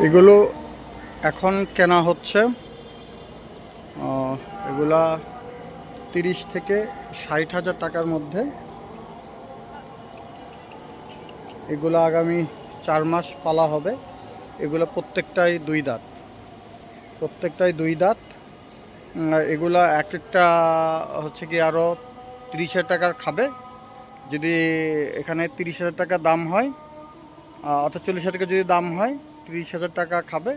এগুলো এখন কেনা হচ্ছে, এগুলা 30 থেকে 60,000 টাকার মধ্যে। এগুলো আগামী 4 মাস পালা হবে। এগুলো প্রত্যেকটাই 2 দাঁত, এগুলা এক একটা হচ্ছে কি আরও 30,000 টাকার খাবে। যদি এখানে 30,000 টাকা দাম হয়, অর্থাৎ 40,000 টাকা যদি দাম হয়, 30,000 টাকা খাবে,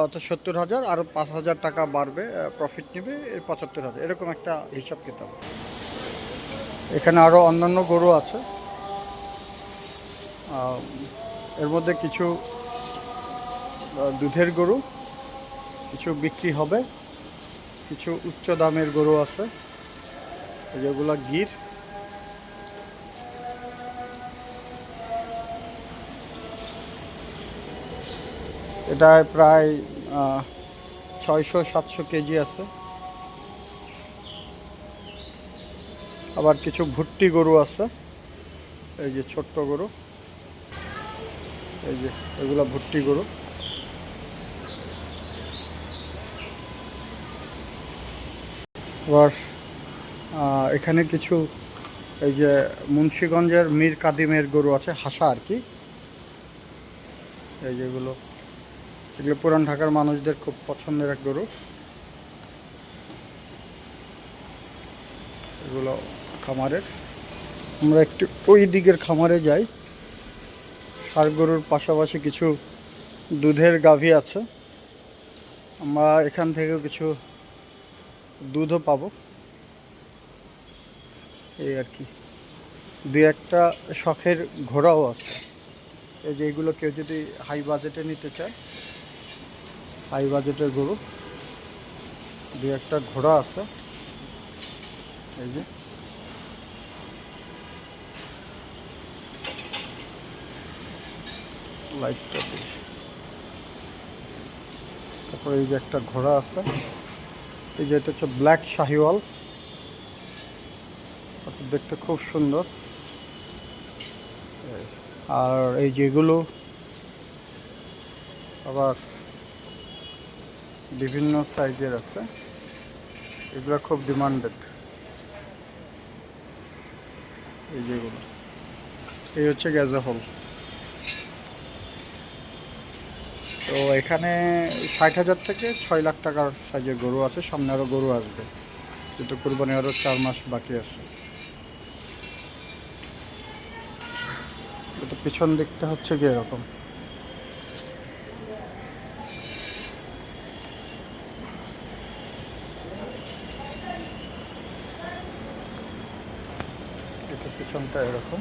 অর্থাৎ 70,000, আরও 5,000 টাকা বাড়বে, প্রফিট নেবে 75,000, এরকম একটা হিসাব কিতাব। এখানে আরও অন্যান্য গরু আছে, এর মধ্যে কিছু দুধের গরু, কিছু বিক্রি হবে, কিছু উচ্চ দামের গরু আছে, যেগুলো গির। এটা প্রায় 600-700 কেজি আছে। আবার কিছু ভুট্টি গরু আছে, এই যে ছোট্ট গরু, এই যে এগুলো ভুট্টি গরু। আবার এখানে কিছু এই যে মুন্সিগঞ্জের মীর কাদিমের গরু আছে, হাসা আর কি। এই যেগুলো, এগুলো পুরান ঢাকার মানুষদের খুব পছন্দের এক গরু। এগুলো খামারের। আমরা একটু ওই দিকের খামারে যাই। ষাঁড় গরুর পাশাপাশি কিছু দুধের গাভী আছে, আমরা এখান থেকেও কিছু দুধও পাবো, এই আর কি। দুই একটা শখের ঘোড়াও আছে, এই যে এগুলো কেউ যদি হাই বাজেটে নিতে চায়, হাই বাজেটের গরু। দুই একটা ঘোড়া আছে, এই যে লাইটটা দিই। তারপরে এই যে একটা ঘোড়া আছে, এই যে এটা হচ্ছে ব্ল্যাক শাহিওয়াল, দেখতে খুব সুন্দর। আর এই যেগুলো আবার বিভিন্ন সাইজের আছে, এগুলো খুব ডিমান্ডেড। এই যেগুলো, এই হচ্ছে গ্যাজাহল। তো এখানে 60,000 থেকে 6 লাখ টাকার সাইজের গরু আছে। সামনে আরও গরু আসবে, যেহেতু কুরবানি আরও 4 মাস বাকি আছে। এটা পিছন দিকটা হচ্ছে কি এরকম। এটা পিছনটা এরকম।